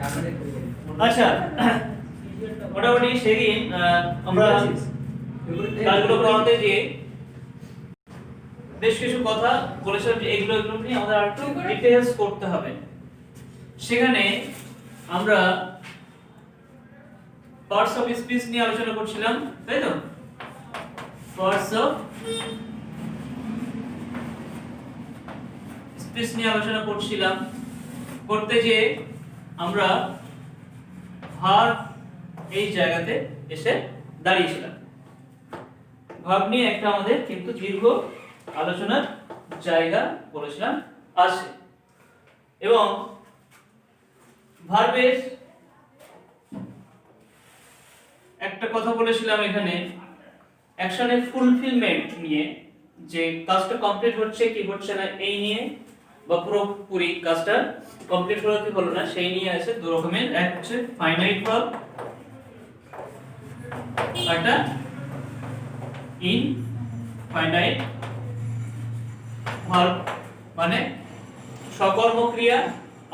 আচ্ছা, মোটামুটি সেদিন আমরা কাজগুলো করাতে গিয়ে বেশ কিছু কথা বলেছিলাম যে এগুলো নিয়ে আমাদের আর একটু ডিটেইলস করতে হবে। সেখানে আমরা পার্টস অফ স্পিচ নিয়ে আলোচনা করছিলাম, তাই তো? পার্টস অফ স্পিচ নিয়ে আলোচনা করছিলাম, করতে যে আমরা ভার্ব এই জায়গাতে এসে দাঁড়িয়েছিলাম। ভার্ব নিয়ে একটা আমাদের কিন্তু দীর্ঘ আলোচনার জায়গা বলেছিলাম আছে, এবং ভার্বের একটা কথা বলেছিলাম এখানে অ্যাকশনের ফুলফিলমেন্ট নিয়ে, যে কাজটা কমপ্লিট হচ্ছে কি হচ্ছে না এই নিয়ে, বা পুরোপুরি কাজটা কমপ্লিট হলো কি হলো না সেই নিয়ে আছে দু রকমের। এক হচ্ছে ফাইনাইট ভার্ব, একটা ইনফাইনাইট ভার্ব, মানে সকর্ম ক্রিয়া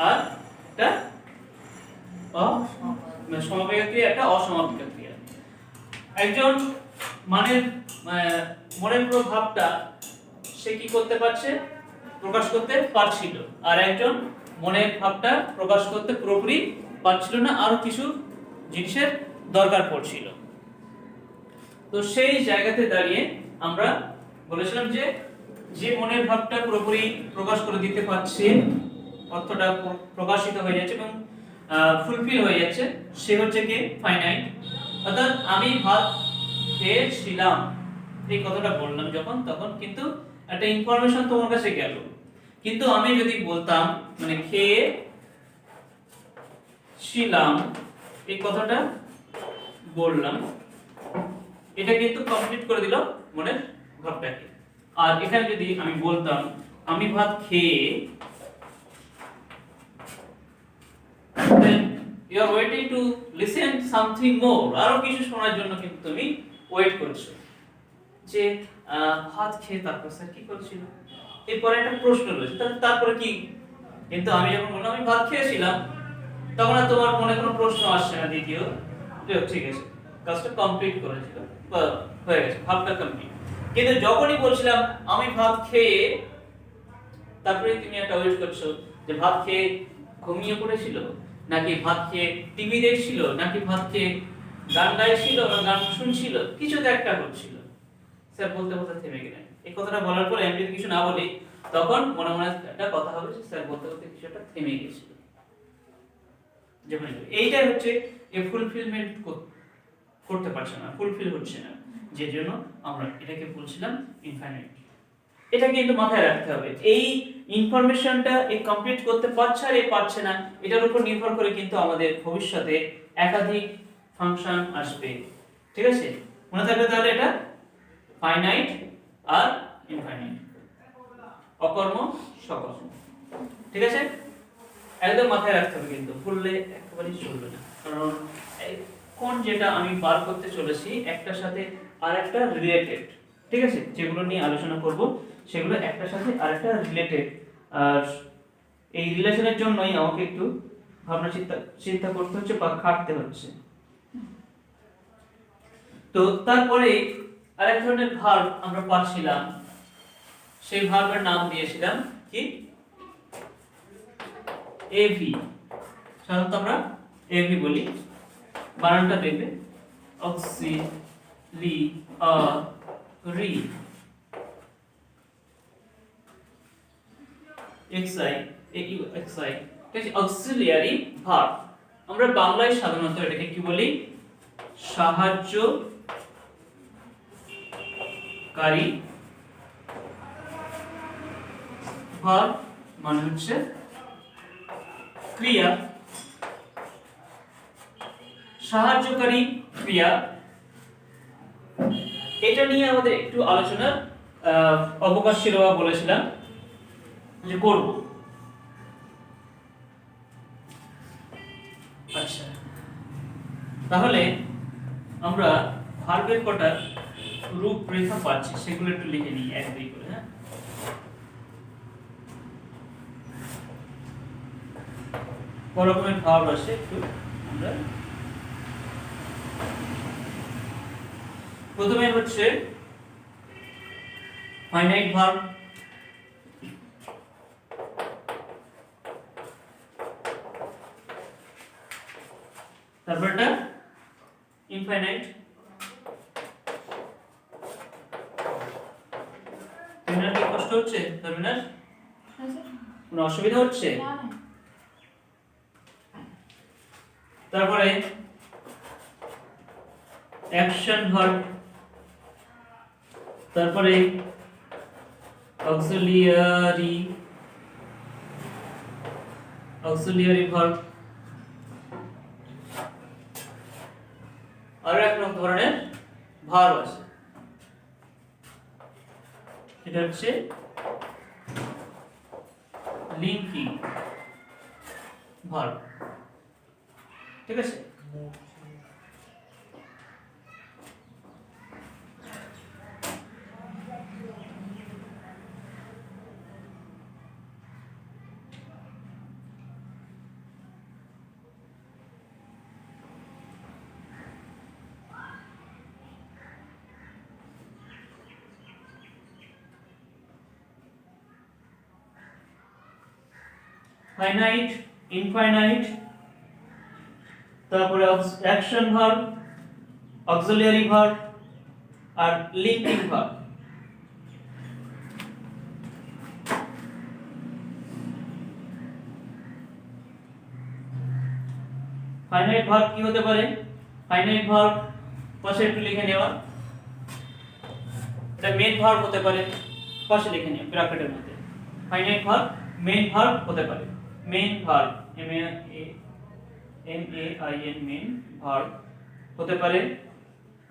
আর একটা সমাপিকা ক্রিয়া, একটা অসমাপিকা ক্রিয়া। একজন মনের পুরো ভাবটা সে কি করতে পারছে, প্রকাশ করতে পারছিল, আর একজন মনের ভাবটা প্রকাশ করতে পুরোপুরি পারছিল না, আরো কিছু জিনিসের দরকার পড়ছিল। তো সেই জায়গাতে দাঁড়িয়ে আমরা বলেছিলাম যে যে মনের ভাবটা পুরোপুরি প্রকাশ করে দিতে পারছে, অর্থটা প্রকাশিত হয়ে যাচ্ছে এবং ফুলফিল হয়ে যাচ্ছে, সে হচ্ছে কি ফাইনাইট। অর্থাৎ আমি ভাত খেয়েছিলাম এই কথাটা বললাম যখন, তখন কিন্তু একটা ইনফরমেশন তোমার কাছে গেল। কিন্তু আমি যদি বলতাম মানে খেয়ে ছিলাম এই কথাটা বললাম, এটা কিন্তু কমপ্লিট করে দিল মনের ভাবটাকে। আর এখানে যদি আমি বলতাম আমি ভাত খেয়ে, then you are waiting to listen something more, আরো কিছু শোনার জন্য কিন্তু তুমি ওয়েট করছো যে ভাত খেয়ে তারপর স্যার কি করছিল, এরপরে একটা প্রশ্ন রয়েছে তারপরে কি। কিন্তু আমি যখন বললাম আমি ভাত খেয়েছিলাম, তখন আর তোমার মনে কোনো প্রশ্ন আসছে না দ্বিতীয়, ঠিক আছে কাজটা কমপ্লিট করেছিল বা হয়ে গেছে, ভাতটা কমপ্লিট। কিন্তু যখনই বলছিলাম আমি ভাত খেয়ে, তারপরে তুমি একটা ওয়েট করছো যে ভাত খেয়ে ঘুমিয়ে পড়েছিল, নাকি ভাত খেয়ে টিভি দেখছিল, নাকি ভাত খেয়ে গান গাইছিল বা গান শুনছিল, কিছু তো একটা করছিল। স্যার বলতে বলতে থেমে গেলেন। এই কথাটা বলার পরে আমি যদি কিছু না বলি, তখন মনে মনে একটা কথা হবে যে স্যার বলতে বলতে কিছু একটা থেমে গিয়েছিল। যখন এইটাই হচ্ছে এই ফুলফিলমেন্ট করতে পারছে না, ফুলফিল হচ্ছে না, যে জন্য আমরা এটাকে বলছিলাম ইনফাইনাইট। এটা কিন্তু মাথায় রাখতে হবে, এই ইনফরমেশনটা এই কমপ্লিট করতে পারছে আর এই পারছে না, এটার উপর নির্ভর করে কিন্তু আমাদের ভবিষ্যতে একাধিক ফাংশন আসবে। ঠিক আছে, মনে থাকবে তাহলে এটা ফাইনাইট আর ইনফাইনাইট, অকর্ম সকর্ম। ঠিক আছে, একদম মাথায় রাখতে হবে, কিন্তু ভুললে একেবারেই চলবে না। কারণ কোন যেটা আমি বার করতে চলেছি একটার সাথে আরেকটা রিলেটেড। ঠিক আছে, যেগুলো নিয়ে আলোচনা করব সেগুলো একটার সাথে আরেকটা রিলেটেড, আর এই রিলেশনের জন্যই আমাকে একটু ভাবনা চিন্তা করতে হচ্ছে বা খাটতে হচ্ছে। তো তারপরে আরেক ধরনের ভার্ব আমরা পাচ্ছিলাম, সেই ভার্বের নাম দিয়েছিলাম কি এভি। সাধারণত আমরা এভি বলি, বানানটা দেখবে অক্সিলিয়ারি, এক্সআই এইউ এক্সআই, ঠিক আছে, অক্সিলিয়ারি ভার্ব। আমরা বাংলায় সাধারণত এটাকে কি বলি, সাহায্যকারী ভার্ব, মানে হচ্ছে ক্রিয়া, সাহায্যকারী ক্রিয়া। এটা নিয়ে আমাদের একটু আলোচনার অবকাশ ছিল বা বলেছিলাম যে করব। আচ্ছা, তাহলে আমরা ভার্বের কটা রূপরেখা পাচ্ছি সেগুলো একটু লিখে নিই এক দুই করে। হ্যাঁ, কত রকমের ভার্ব আছে একটু আমরা প্রথমে হচ্ছে ফাইনাইট ভার্ব, তারপর এটা ইনফাইনাইট। তোমার কি কষ্ট হচ্ছে তারবিনার? কোনো অসুবিধা হচ্ছে? তারপরে অ্যাকশন ভার্ব, তারপরে অক্সিলিয়ারি ভার্ব, আর এক ধরনের ভার্ব আছে, এটা হচ্ছে লিঙ্কিং ভার্ব। ঠিক আছে, ফাইনাইট, ইনফাইনাইট, তারপরে অ্যাকশন ভার্ব, অক্সিলিয়ারি ভার্ব আর লিঙ্কিং ভার্ব। ফাইনাইট ভার্ব কি হতে পারে? ফাইনাইট ভার্ব পাশে একটু লিখে নেওয়া, এটা মেইন ভার্ব হতে পারে, পাশে লিখে নেওয়া ব্র্যাকেটের মধ্যে। ফাইনাইট ভার্ব মেইন ভার্ব হতে পারে, main verb MAIN main verb হতে পারে।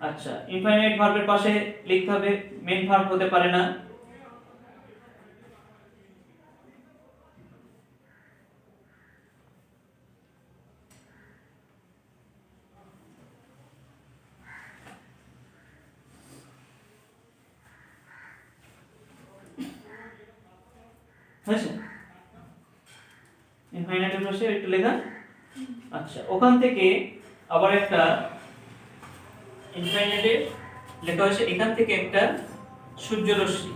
আচ্ছা, ইনফাইনাইট ভার্বের পাশে লিখতে হবে মেইন ভার্ব হতে পারে না। হয়েছে? ইনফাইনাইটের পাশে একটু লেখা। আচ্ছা, ওখান থেকে আবার একটা ইনফাইনাইটে লেখা হয়েছে, এখান থেকে একটা সূর্যরশ্মি,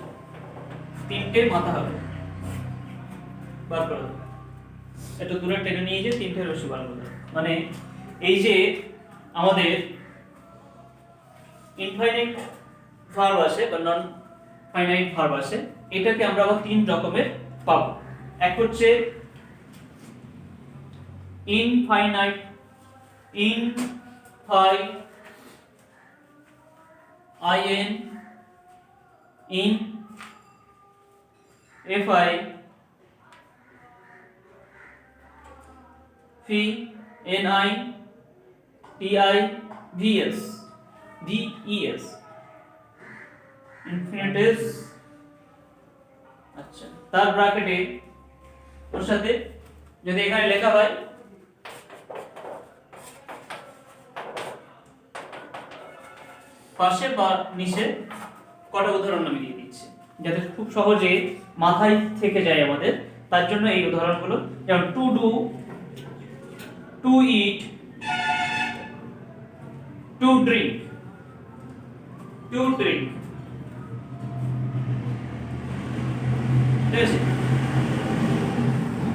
তিনটে মাথা হবে, বার করো। একটু দূরে টেনে নিয়ে যে তিনটে রশ্মি বার করো, মানে এই যে আমাদের ইনফাইনাইট ভার্ব আছে বা নন ফাইনাইট ভার্ব আছে, এটাকে আমরা আবার তিন রকমের পাবো। এক হচ্ছে infinite, in FI fee NI TIVS VES infinitive. আচ্ছা, তার ব্র্যাকেটে ওর সাথে যদি এখানে লেখা হয় পাশে বা নিচে কটা উদাহরণ আমি দিয়ে দিচ্ছি যাতে খুব সহজে মাথায় থেকে যায় আমাদের, তার জন্য এই উদাহরণগুলো, যেমন to do, to eat, to drink, to drink. ঠিক আছে,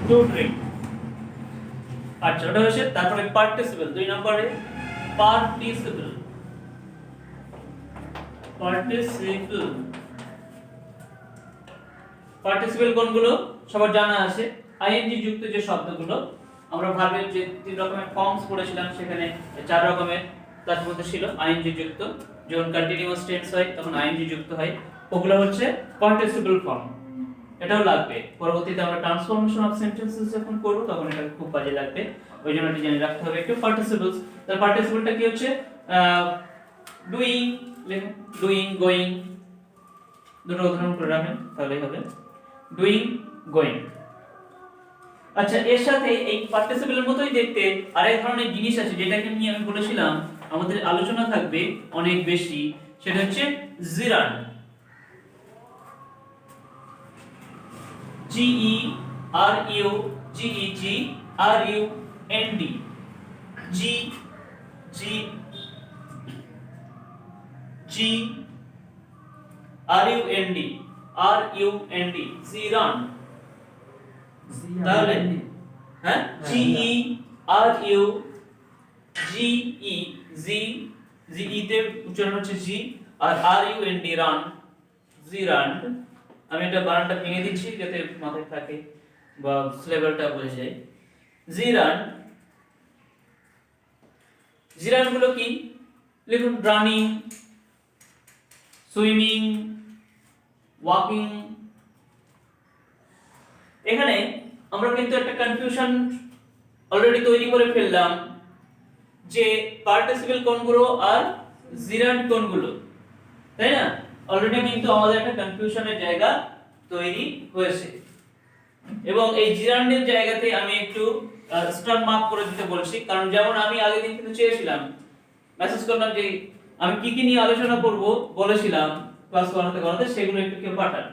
টু ড্রিঙ্ক। আচ্ছা, ওটা হচ্ছে। তারপরে পার্টিসিপল, দুই নম্বরে পার্টিসিপল, পার্টিসিপল। পার্টিসিপল কোনগুলো সবার জানা আছে, আইএনজি যুক্ত যে শব্দগুলো আমরা ভার্বের যে তিন রকমের ফর্মস পড়েছিলাম, সেখানে চার রকমের তার মধ্যে ছিল আইএনজি যুক্ত। যখন কন্টিনিউয়াস টেন্স হয় তখন আইএনজি যুক্ত হয়, ওগুলো হচ্ছে পার্টিসিপল ফর্ম। এটাও লাগবে পরবর্তীতে আমরা ট্রান্সফরমেশন অফ সেন্টেন্সেস যখন করব তখন এটা খুব কাজে লাগবে, ওই জন্য এটা জেনে রাখতে হবে একটু। পার্টিসিপলস, তার পার্টিসিপলটা কি হচ্ছে? Doing, doing, going. দুটো উদাহরণ করে রাখেন তাহলেই হবে, ডুইং, গোয়িং। আচ্ছা, এর সাথে এই পার্টিসিপলের মতোই দেখতে আরেক ধরনের জিনিস আছে যেটাকে নিয়ে আমি বলেছিলাম আমাদের আলোচনা থাকবে অনেক বেশি, সেটা হচ্ছে gerund. GERUGEG R U N D, G G G R U N D, R U N D, gerund. তাহলে হ্যাঁ, জি ই আর ইউ জি ই, জি জি ই তে উচ্চারণ হচ্ছে জি, আর R U N D run, gerund. আমি এটা বানানটা ভেঙে দিচ্ছি যাতে মাথায় থাকে বা ফ্লেভারটা বোঝা যায়। জিরান, জিরান গুলো কি লিখুন, রানিং, সুইমিং, ওয়াকিং। এখানে আমরা কিন্তু একটা কনফিউশন অলরেডি তৈরি করে ফেললাম যে পার্টিসিপল কোনগুলো আর জিরান্ড কোনগুলো, তাই না? অলরেডি কিন্তু আমাদের একটা কনফিউশনের জায়গা তৈরি হয়েছে, এবং এই জিরান্ডের জায়গাতে আমি একটু স্টার মার্ক করে দিতে বলছি, কারণ যেমন আমি আগের দিন কিন্তু চেয়েছিলাম, মেসেজ করলাম যে আমি কি কি নিয়ে আলোচনা করব বলেছিলাম ক্লাস করাতে করাতে, সেগুলো একটু কেউ পাঠান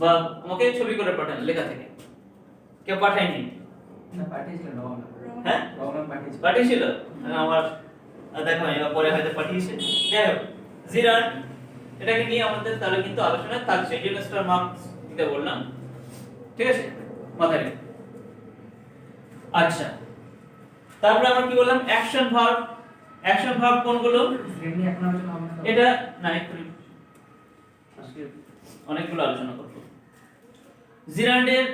বা আমাকে ছবি করে পাঠান লেখা থেকে। কেউ পাঠায়নি? না, পাঠিয়েছিল রওনা। হ্যাঁ, রওনা পাঠিয়েছিল। পাঠিয়েছিল। আমার দেখো এবার পরে হয়তো পাঠিয়েছে। যাই হোক, জিরান এটাকে নিয়ে আমাদের তাহলে কিন্তু আলোচনা থাকছে, এই জন্য স্টার মার্কস দিতে বললাম, ঠিক আছে? মাথায় রেখে। আচ্ছা, তারপরে আমরা কি বললাম? Action verb. অ্যাকশন ভার্ব কোনগুলো? এমনি এখন আলোচনা হবে না। এটা না, একটু আজকে অনেকগুলো আলোচনা করব। জিরান্ডের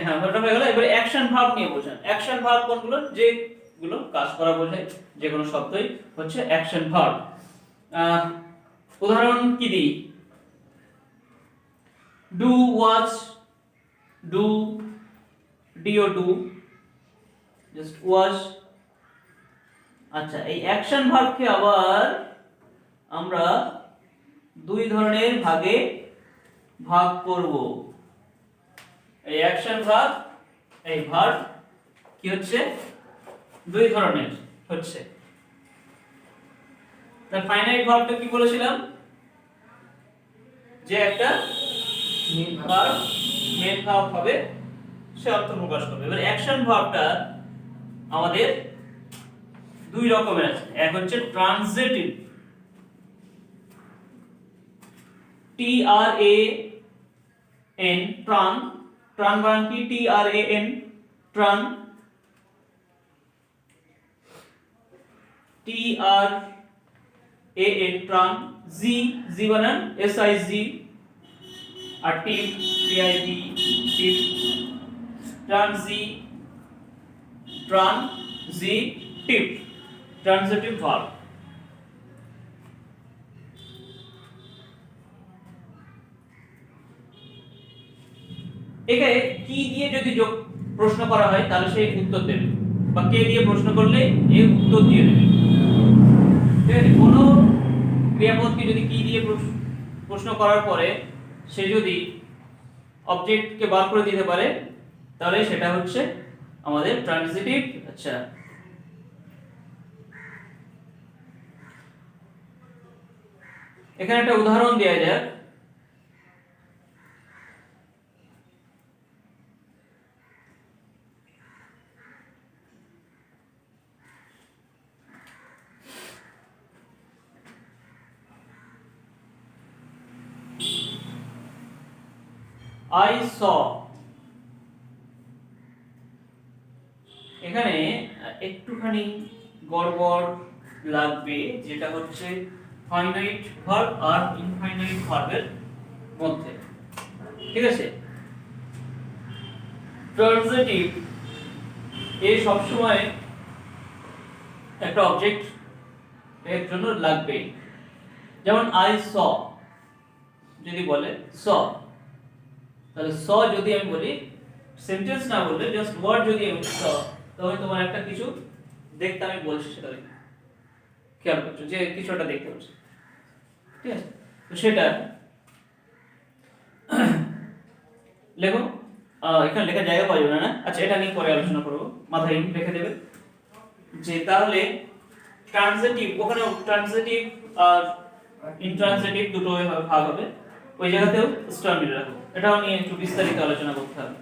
হ্যাঁ ওটা হয়ে গেল। এবারে অ্যাকশন ভার্ব নিয়ে বোঝান। অ্যাকশন ভার্ব কোনগুলো? যেগুলো কাজ করা বোঝায়, যে কোনো শব্দই হচ্ছে অ্যাকশন ভার্ব। উদাহরণ কি দিই? ডু, ওয়াচ, ডু, ডিও ডু, জাস্ট ওয়াচ। আচ্ছা, এই অ্যাকশন ভার্বকে আবার আমরা দুই ধরনের ভাগে ভাগ করব। এই অ্যাকশন ভার্ব, এই ভার্ব কি হচ্ছে? দুই ধরনের হচ্ছে। তার ফাইনাইট ভার্বটা কি বলেছিলাম? যে একটা ভার্ব মেন ভার্ব হবে, সে অর্থ প্রকাশ করবে। এবার অ্যাকশন ভার্বটা আমাদের দুই রকমের আছে। এক হচ্ছে transitive, T R A N, ট্রান। ট্রান বানান কি? টি আর A N, turn. T R A N, turn. G, G বানান এস আই জি, আর tip, T I T, tip. ট্রান জি, ট্রান জি, টিপ, ট্রানজিটিভ ভার্ব। এখানে কি দিয়ে যদি প্রশ্ন করা হয় তাহলে সে উত্তর দেবে, বা কে দিয়ে প্রশ্ন করলে এ উত্তর দিয়ে দেবে, ঠিক আছে? কোনো ক্রিয়াপদকে যদি কি দিয়ে প্রশ্ন করার পরে সে যদি অবজেক্টকে বার করে দিতে পারে তাহলে সেটা হচ্ছে আমাদের ট্রানজিটিভ। আচ্ছা, এখানে একটা উদাহরণ দেয়া যাক। I saw, এখানে একটুখানি গড়বড় লাগবে, যেটা হচ্ছে ফাইনাইট ভার্ব আর ইনফাইনাইট ভার্বের মধ্যে, ঠিক আছে? ট্রানজিটিভ এ সব সময় একটা অবজেক্ট এর জন্য লাগবে। যেমন আই স যদি বলে স, তাহলে স যদি আমি বলি, সেন্টেন্স না বললে জাস্ট ওয়ার্ড যদি আমি স, তবে তোমার একটা কিছু দেখতে আমি বলছি, সেটা খেয়াল করছো যে কিছু একটা দেখতে পাচ্ছি, ঠিক আছে? তো সেটা লেখো। এখানে লেখার জায়গা পাওয়া যাবে না। আচ্ছা, এটা নিয়ে পরে আলোচনা করবো, মাথায় রেখে দেবে যে তাহলে ট্রানজিটিভ, ওখানে ট্রানজিটিভ আর ইনট্রানজিটিভ দুটো ভাগ হবে, ওই জায়গাতেও স্টার মিলে রাখবো। এটাও নিয়ে একটু বিস্তারিত আলোচনা করতে হবে।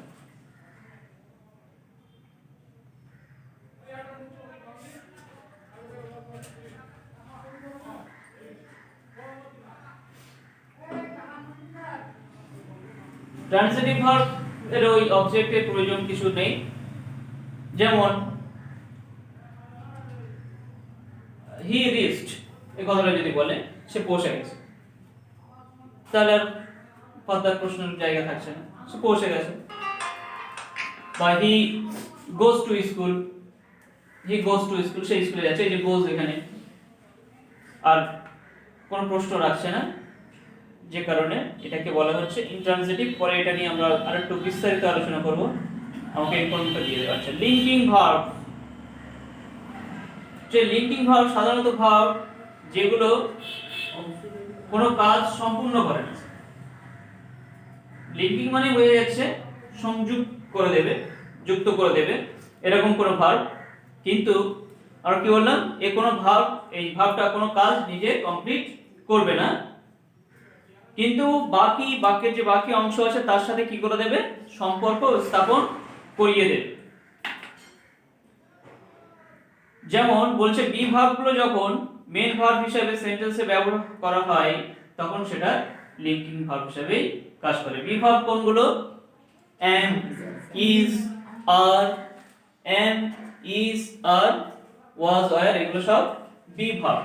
ট্রান্সিটিভ ভার্ব এর ওই অবজেক্টের প্রয়োজন কিছু নেই, যেমন হি রিচড এই কথাটা যদি বলে সে পৌঁছে গেছে, তাহলে আর ফার্দার প্রশ্নের জায়গা থাকছে না, সে পৌঁছে গেছে। বা he goes to school, he goes to school, সে স্কুলে যাচ্ছে, এই যে গোজ এখানে আর কোনো প্রশ্ন রাখছে না, যে কারণে এটাকে বলা হচ্ছে ইন্ট্রানজিটিভ। পরে এটা নিয়ে আমরা আরেকটু বিস্তারিত আলোচনা করব, আমাকে ইনফরমেশন দিয়ে দেওয়া আছে। লিঙ্কিং ভার্ব, যে লিঙ্কিং ভার্ব সাধারণত ভার্ব যেগুলো কোনো কাজ সম্পূর্ণ করে না। লিঙ্কিং মানে বোঝা যাচ্ছে সংযোগ করে দেবে, যুক্ত করে দেবে, এরকম কোনো ভার্ব। কিন্তু আর কি বললাম, এই কোনো ভার্ব, এই ভার্বটা কোনো কাজ নিজে কমপ্লিট করবে না, কিন্তু বাকি বাক্যের যে বাকি অংশ আছে তার সাথে কি করে দেবে, সম্পর্ক স্থাপন করিয়ে দেবে। যেমন বলছে বি ভার্বগুলো যখন মেইন ভার্ব হিসেবে সেন্টেন্সে ব্যবহার করা হয় তখন সেটা লিঙ্কিং ভার্ব হিসেবেই কাজ করে। বি ভার্ব কোনগুলো? am, is, are, am, is, are, was, were, এগুলো সব বি ভার্ব।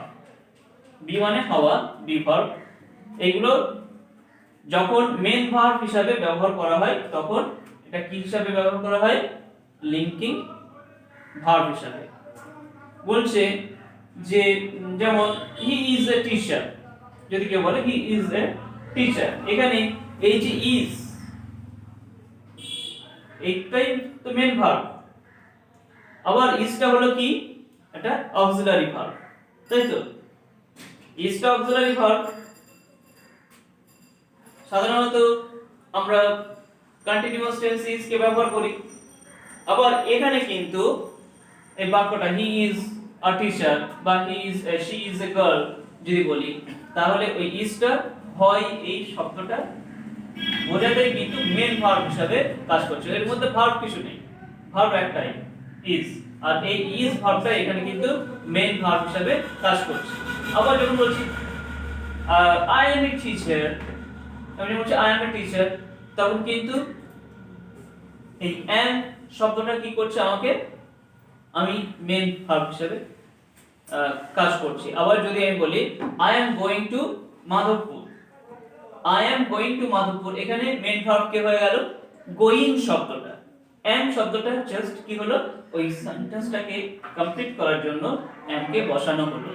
বি মানে হওয়া, বি ভার্ব। এগুলো যখন মেইন ভার্ব হিসেবে ব্যবহার করা হয় তখন এটা কি হিসেবে ব্যবহার করা হয়? লিঙ্কিং ভার্ব হিসেবে। বলছে যে যেমন হি ইজ এ টিচার, যদি কেউ বলে হি ইজ এ টিচার, এখানে এই যে ইজ এইটাই তো মেইন ভার্ব, আবার ইজটা হলো কি, এটা অক্সিলারি ভার্ব, তাই তো? ইজটা অক্সিলারি ভার্ব, সাধারণত আমরা কন্টিনিউয়াস টেন্স ইজ কে ব্যবহার করি। আবার এখানে কিন্তু এই বাক্যটা হি ইজ আ টিচার বা he is she is a girl যদি বলি, তাহলে ওই ইজটা হয় এই শব্দটা বোঝাতে কিন্তু মেইন ভার্ব হিসেবে কাজ করছে। এর মধ্যে ভার্ব কিছু নেই, ভার্ব একটাই ইজ, আর এই ইজ ভার্বটা এখানে কিন্তু মেইন ভার্ব হিসেবে কাজ করছে। আবার যখন বলছি আই এম এ টিচার, আমি বলছি আই এম এ টিচার, তখন কিন্তু এই এম শব্দটা কি করছে, আমাকে আমি মেইন ভার্ব হিসেবে কাজ করছি। আবার যদি আমি বলি I am going to Madhabpur, I am going to Madhabpur, এখানে মেইন ভার্ব কে হয়ে গেল গোয়িং শব্দটা, এম শব্দটা জাস্ট কি হলো, ওই সেন্টেন্সটাকে কমপ্লিট করার জন্য এম কে বসানো হলো।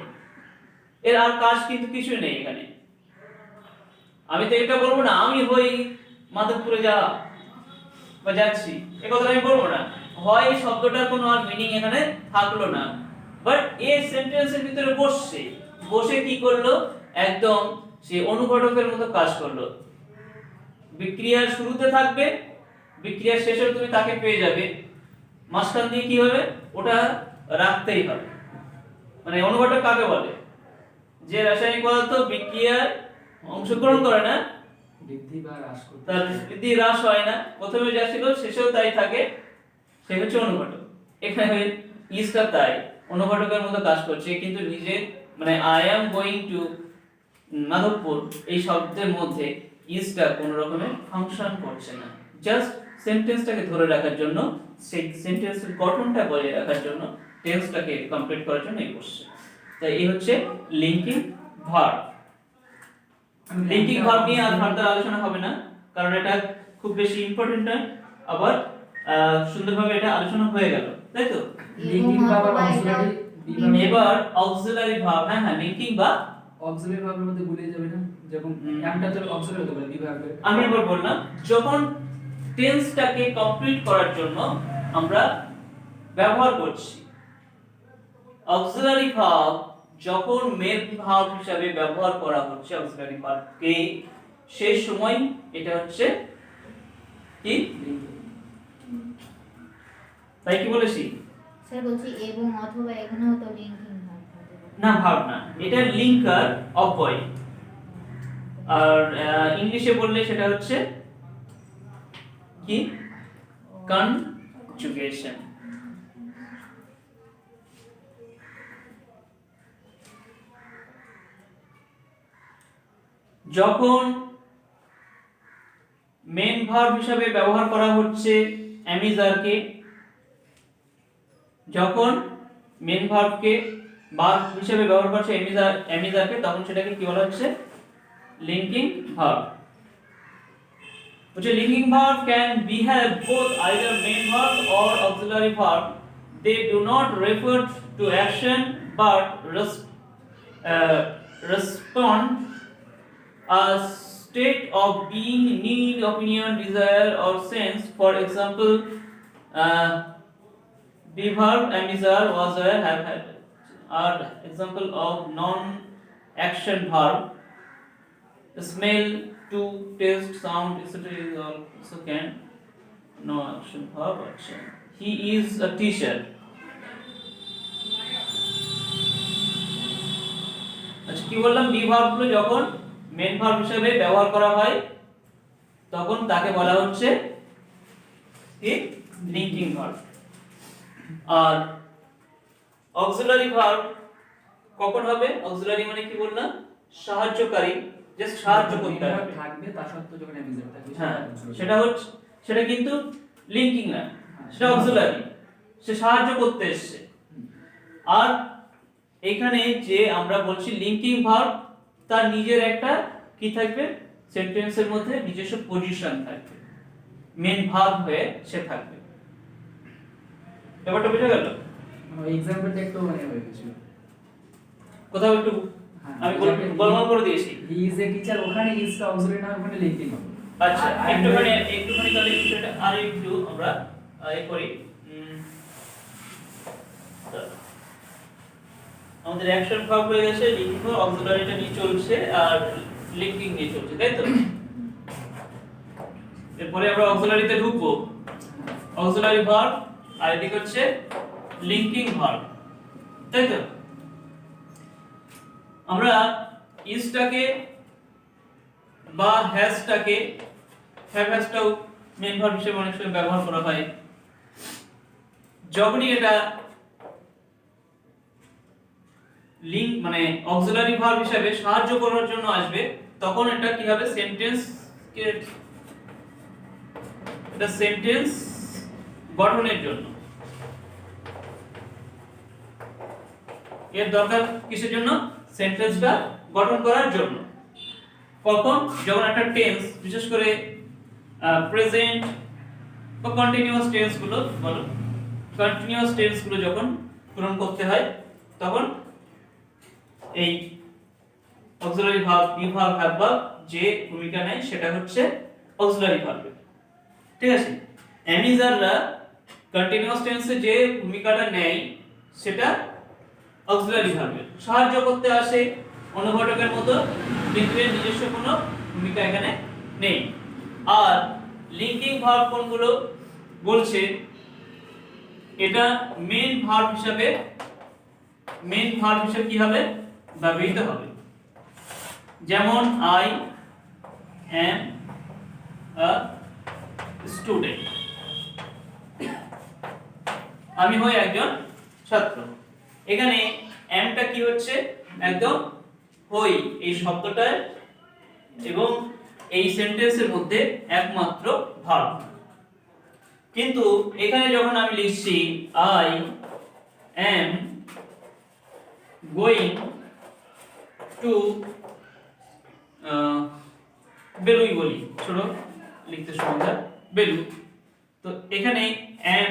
এর আর কাজ কিন্তু কিছু নেই এখানে। আমি তো এটা বলবো না আমি হই মাধবপুরে যা বা যাচ্ছি, এই কথাটা আমি বলবো না, হয় এই শব্দটার কোনো আর মিনিং এখানে থাকলো না, বাট এই সেন্টেন্সের ভিতরে বসছে, বসে কি করলো, একদম সে অনুঘটকের মতো কাজ করলো। বিক্রিয়ার শুরুতে থাকবে, বিক্রিয়ার শেষে তুমি তাকে পেয়ে যাবে, মাঝখান দিয়ে কি হবে, ওটা রাখতেই হবে। মানে অনুঘটক কাকে বলে? যে রাসায়নিক পদার্থ বিক্রিয়ায় অংশগ্রহণ করে না, বৃদ্ধি বা হ্রাস করতে, তার বৃদ্ধি হ্রাস হয় না, প্রথমে যা ছিল শেষেও তাই থাকে, সে হচ্ছে অনুঘটক। এখানে ইজটা তাই অনুঘটকের মতো কাজ করছে, কিন্তু নিজে মানে I am going to Madhabpur এই শব্দের মধ্যে ইজটা কোন রকমের ফাংশন করছে না, জাস্ট সেন্টেন্সটাকে ধরে রাখার জন্য, সেই সেন্টেন্সের গঠনটা বজায় রাখার জন্য, টেন্সটাকে কমপ্লিট করার জন্য এই বসছে। তাই এই হচ্ছে লিঙ্কিং ভার্ব। লিঙ্কিং ভার্ব নিয়ে আর ফার্দার আলোচনা হবে না, কারণ এটা খুব বেশি ইম্পর্টেন্ট নয়, আবার সুন্দরভাবে এটা আলোচনা হয়ে গেল, তাই তো? লিঙ্কিং বা অক্সিলারি, এবার অক্সিলারি ভার্ব, হ্যাঁ হ্যাঁ, লিঙ্কিং বা অক্সিলারি ভার্বের মধ্যে গুলিয়ে যাবে না, যখন এমটা তো অক্সিলারি হতে পারে বিভাগে। আমি এবার বললাম যখন টেন্সটাকে কমপ্লিট করার জন্য আমরা ব্যবহার করছি অক্সিলারি ভার্ব, যখন মেন ভার্ব হিসেবে ব্যবহার করা হচ্ছে অক্সিলারি ভার্বকে, সেই সময় এটা হচ্ছে কি, তাই কি বলেছি? স্যার বলছি এবং অথবা এখানেও তো লিঙ্কিং ভার্ব হতে পারে। না, ভার্ব না, এটা লিঙ্কার অব্যয়, আর ইংলিশে বললে সেটা হচ্ছে কি, কনজুগেশন। যখন মেন ভার্ব হিসাবে ব্যবহার করা হচ্ছে অ্যামিজারকে, যখন মেন ভার্বকে ভার্ব হিসেবে ব্যবহার করছে অ্যামিজারকে, তখন সেটাকে কি বলা হচ্ছে? Linking verb. Which a linking verb can behave both either main verb or auxiliary verb. They do not refer to action but respond a state of being, need, opinion, desire, or sense. For example, be verb amizar was a have had are example of non-action verb. Smell, to taste, sound, etc. is also can no action verb action. He is a teacher. আচ্ছা, কি বললাম? Be verb গুলো যখন main verb হিসেবে ব্যবহার করা হয় তখন তাকে বলা হচ্ছে কি? Linking verb. আর অক্সিলারি ভার্ব কখন হবে? অক্সিলারি মানে কি বললাম? সাহায্যকারী, জাস্ট সাহায্য করতে হবে থাকবে, তার সত্ত্বেও যখন অ্যামিজার থাকবে হ্যাঁ, সেটা কিন্তু লিঙ্কিং না, সেটা অক্সিলারি, সে সাহায্য করতে এসেছে। আর এখানে যে আমরা বলছি লিঙ্কিং ভার্ব, তার নিজের একটা কি থাকবে? সেন্টেন্সের মধ্যে নিজস্ব পজিশন থাকবে, মেন ভার্ব হয়ে সে থাকবে। ব্যাপারটা বুঝে গেল? ওই এক্সাম্পলটা একটু মানে হয়ে গেছিল, কোথাও একটু আমি গোলমাল করে দিয়েছি। হি ইজ এ টিচার, ওখানে ইজটা অক্সিলারি না, ওখানে লিঙ্কিং হবে। আচ্ছা, একটুখানি তাহলে বিষয়টা আর একটু আমরা করি। আমাদের অ্যাকশন ভার্ব হয়ে গেছে, লিঙ্কিং ভার্ব অক্সিলারিটা নিয়ে চলছে আর লিঙ্কিং নিয়ে চলছে, তাই তো? এরপরে আমরা অক্সিলারিতে ঢুকবো। অক্সিলারি ভার্ব আর এদিকে হচ্ছে লিঙ্কিং ভার্ব, তাই তো? আমরা ইজটাকে বা হ্যাজটাকে, হ্যাভ হ্যাজটাও মেন ভার্ব হিসেবে অনেক সময় ব্যবহার করা হয়। যখনই এটা লিঙ্ক মানে অক্সিলারি ভার্ব হিসেবে সাহায্য করার জন্য আসবে, তখন এটা কি হবে? সেন্টেন্স গঠনের জন্য। এর দরকার কিসের জন্য? সেন্টেন্সটা গঠন করার জন্য। কখন? যখন একটা টেন্স, বিশেষ করে প্রেজেন্ট বা কন্টিনিউয়াস টেন্স গুলো, বলো কন্টিনিউয়াস টেন্স গুলো যখন পূরণ করতে হয়, তখন এই auxiliary verb, be verb, have verb যে ভূমিকা নেয় সেটা হচ্ছে অক্সিলারি ভার্ব। ঠিক আছে? অ্যামিজাররা কন্টিনিউয়াস টেন্সে যে ভূমিকাটা নেয় সেটা অক্সিলারি ভার্বে, সাহায্য করতে আসে অনুঘটকের মতো, কিন্তু এর নিজস্ব কোনো ভূমিকা এখানে নেই। আর লিঙ্কিং ভার্ব কোনগুলো বলছে? এটা মেন ভার্ব হিসাবে কি হবে? ব্যবহৃত হবে। যেমন আই অ্যাম আ স্টুডেন্ট, আমি হই একজন ছাত্র। এখানে অ্যামটা কি হচ্ছে? একদম হই এই শব্দটা এবং এই সেন্টেন্সের মধ্যে একমাত্র ভার্ব। কিন্তু এখানে যখন আমি লিখছি আই অ্যাম গোয়িং টু বেলুই বলি, ছোট লিখতে সুবিধা, বেলু। তো এখানে অ্যাম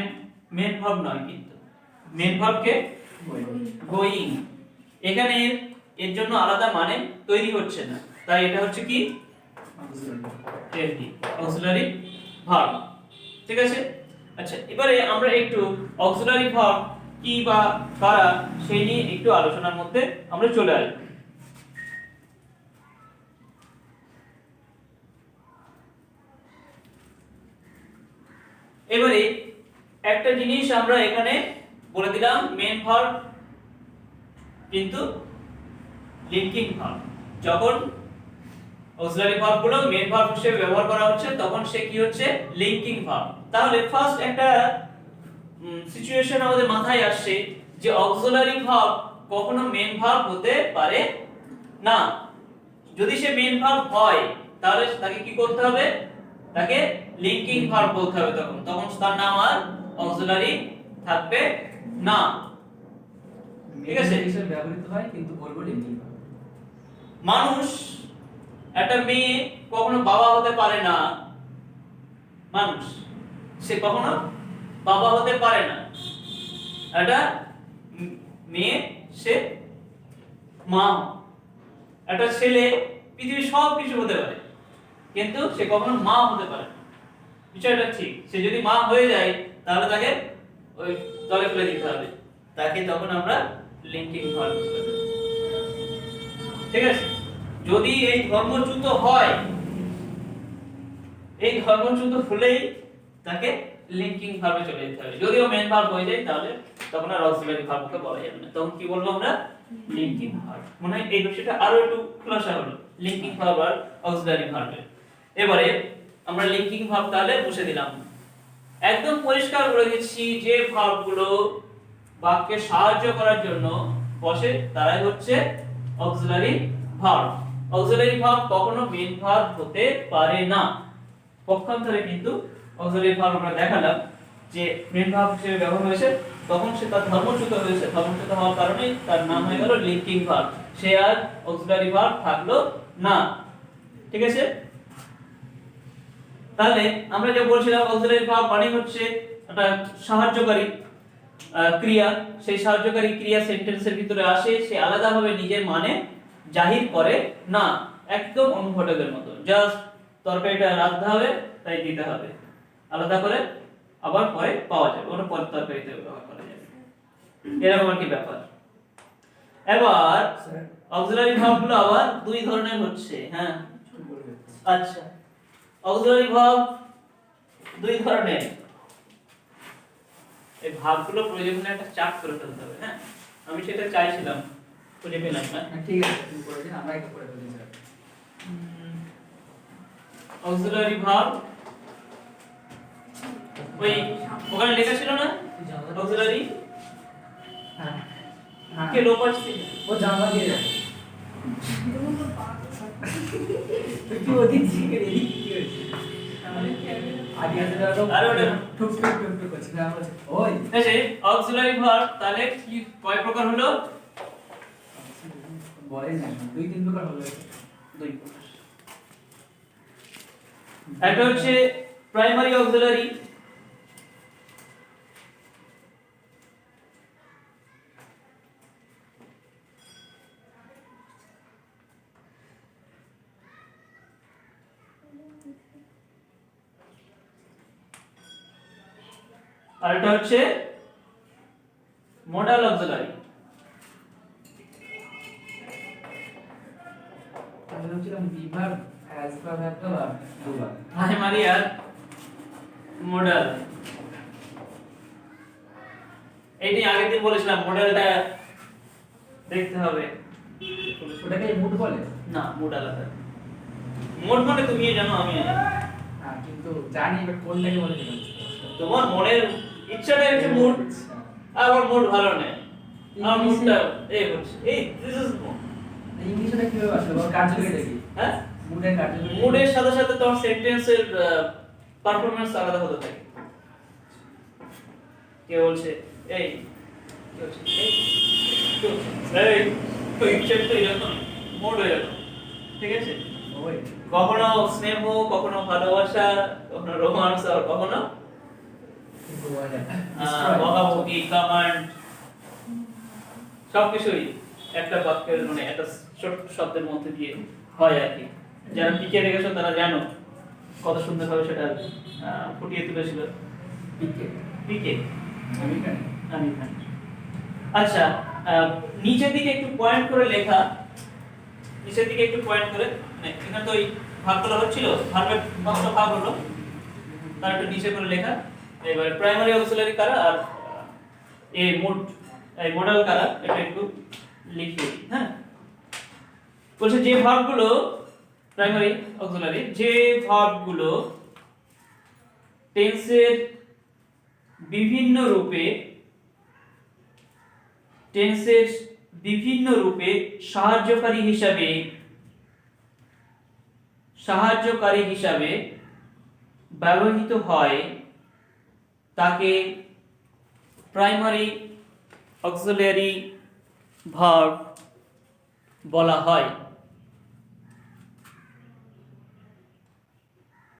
মেন ভার্ব নয়, কিন্তু মেন ভার্বকে গোয়িং, এখানে এর জন্য আলাদা মানে তৈরি হচ্ছে না, তাই এটা হচ্ছে কি? Auxiliary verb. ঠিক আছে? আচ্ছা, এবারে আমরা একটু অক্সিলারি ভার্ব কি বা কারা সেই নিয়ে একটু আলোচনার মধ্যে আমরা চলে আসব। এবারে একটা জিনিস আমরা এখানে বলে দিলাম, মেন ভার্ব কিন্তু লিঙ্কিং ভার্ব। যখন অক্সিলারি ভার্ব গুলো মেন ভার্ব হিসেবে ব্যবহার করা হচ্ছে তখন সে কি হচ্ছে? Linking verb. তাহলে ফার্স্ট একটা সিচুয়েশন আমাদের মাথায় আসছে যে অক্সিলারি ভার্ব কখনো মেন ভার্ব হতে পারে না। যদি সে মেন ভার্ব হয় তাহলে তাকে কি করতে হবে? তাকে লিংকিং ভার্ব বলতে হবে। তখন তখন তার নাম আর অক্সিলারি থাকবে না। ঠিক আছে? হিসেবে ব্যবহৃত হয় কিন্তু বলবো লিঙ্কিং ভার্ব। মানুষ, একটা মেয়ে কখনো বাবা হতে পারে না। মানুষ, সে কখনো বাবা হতে পারে না। একটা মেয়ে, সে মা। একটা ছেলে পৃথিবীর সব কিছু হতে পারে, কিন্তু সে কখনো মা হতে পারে না। বিষয়টা ঠিক। সে যদি মা হয়ে যায় তাহলে তাকে ওই জলে ফেলে দিতে হবে। তাকে তখন আমরা লিংকিং ভার্ব বলবো। ঠিক আছে? যদি এই ধর্মচ্যুত হয়, এই ধর্মচ্যুত হলেই তাকে লিংকিং ভার্বে চলে যেতে হবে। যদিও মেন ভার্ব হয়ে যায় তাহলে তখন আর অক্সিলারি ভার্বকে বলা যাবে না। তখন কি বলবো আমরা? Linking verb. মনে হয় এই বিষয়টা আরো একটু খোলাসা হলো লিংকিং ভার্ব আর অক্সিলারি ভার্বে। এবারে আমরা লিংকিং ভার্ব তাহলে বসে দিলাম। একদম পরিষ্কার বলে দিচ্ছি, যে ভার্বগুলো বাক্যে সাহায্য করার জন্য বসে তারাই হচ্ছে অক্সিলারি ভার্ব। অক্সিলারি ভার্ব কখনো মেইন ভার্ব হতে পারে না। পক্ষান্তরে কিন্তু অক্সিলারি ভার্ব আমরা দেখালাম যে মেইন ভার্ব হিসেবে ব্যবহার হয়েছে, তখন সে তার ধর্মচ্যুত হয়েছে। ধর্মচ্যুত হওয়ার কারণে তার নাম হয়ে গেল লিংকিং ভার্ব। সে আর অক্সিলারি ভার্ব থাকলো না। ঠিক আছে? তাহলে আমরা যে বলছিলাম অক্সিলারি ভার্ব মানে হচ্ছে একটা সাহায্যকারী ক্রিয়া। সেই সাহায্যকারী ক্রিয়া সেন্টেন্সের ভিতরে আসে, সে আলাদাভাবে নিজের মানে জাহির করে না। একদম অনুঘটকের মতো, জাস্ট তরকারিটা রাখতে হবে তাই দিতে হবে, আলাদা করে আবার পরে পাওয়া যাবে, ওটা পরে তরকারিতে ব্যবহার করা যাবে। এরকম আর কি ব্যাপার। এবার অক্সিলারি ভার্বগুলো আবার দুই ধরনের হচ্ছে। হ্যাঁ, আচ্ছা, অক্সিলারি ভার্ব দুই ধরনের। এই ভার্বগুলো প্রয়োজন হলে একটা চার্ট করে ফেলতে হবে। হ্যাঁ, আমি সেটা চাইছিলাম, খুঁজে পেলাম না। ঠিক আছে, তুমি করে দিন, আমরা এটা করে ফেলি স্যার। অক্সিলারি ভার্ব ওই ওখানে লেখা ছিল না অক্সিলারি হ্যাঁ কে লোপাস ছিল। ও জানলা দিয়ে যাবে। তুই ওদিক থেকে এদিক কি হয়েছে? আগে আসলে আরে ওটা ঠুক ঠুক ঠুক ঠুক করছে না, বলছে ওই আচ্ছা, অক্সিলারি ভার্ব তাহলে কি কয় প্রকার হলো? বলে না, দুই তিন প্রকার হলো। দুই প্রকার। একটা হচ্ছে প্রাইমারি অক্সিলারি, আর এটা হচ্ছে মডাল অক্সিলারি। আমি ভাবছিলাম বিভার অ্যাজ ভার্ব একটা বা দুবার। প্রাইমারি আর মডাল। এইটি আগের দিন বলেছিলাম, মডেলটা দেখতে হবে। ওটাকে মুড বলে না, মুড আলাদা। মোড মানে তুমি জানো, আমি জানি। হ্যাঁ, কিন্তু জানি বাট কোনটাকে বলে জানি না। তোমার মনের ইচ্ছাটা হচ্ছে মুড, আর আমার মুড ভালো নেই, আমার মুডটা এই হচ্ছে এই দিস ইজ মুড। ইংলিশে কিভাবে আসলে ওর কার্যকারিতা কি? হ্যাঁ, মুডের কার্যকারিতা মুডের সাথে সাথে তোমার সেন্টেন্সের পারফরম্যান্স আলাদা হতে থাকে। কে বলছে এই, কে বলছে এই, কে বলছে এই, তো ইচ্ছা তো এরকম, মুড এরকম। ঠিক আছে? ওই কখনো স্নেহ, কখনো ভালোবাসা, কখনো রোমান্স, আর কখনো বকাবকি, কমান্ড, সবকিছুই একটা বাক্যের মানে একটা ছোট শব্দের মধ্যে দিয়ে হয় আর কি। যারা পিকে দেখেছো তারা জানো কত সুন্দরভাবে সেটা ফুটিয়ে তুলেছিল পিকে পিকে আমি জানি। আমির খান। আচ্ছা, নিচের দিকে একটু পয়েন্ট করে লেখা, নিচের দিকে একটু পয়েন্ট করে, মানে এখানে তো এই ভাগগুলো হচ্ছিল, ভার্বের বাক্য ভাগ হলো, তার একটু নিচে করে লেখা। এবার প্রাইমারি অক্সিলারি কারা আর এই মোড এই মডেল কারা, এটা একটু লিখে দিই। হ্যাঁ, বলছে যে ভার্বগুলো প্রাইমারি অক্সিলারি, যে ভার্বগুলো টেন্সের বিভিন্ন রূপে সাহায্যকারী হিসাবে ব্যবহৃত হয় তাকে প্রাইমারি অক্সিলারি ভার্ব বলা হয়।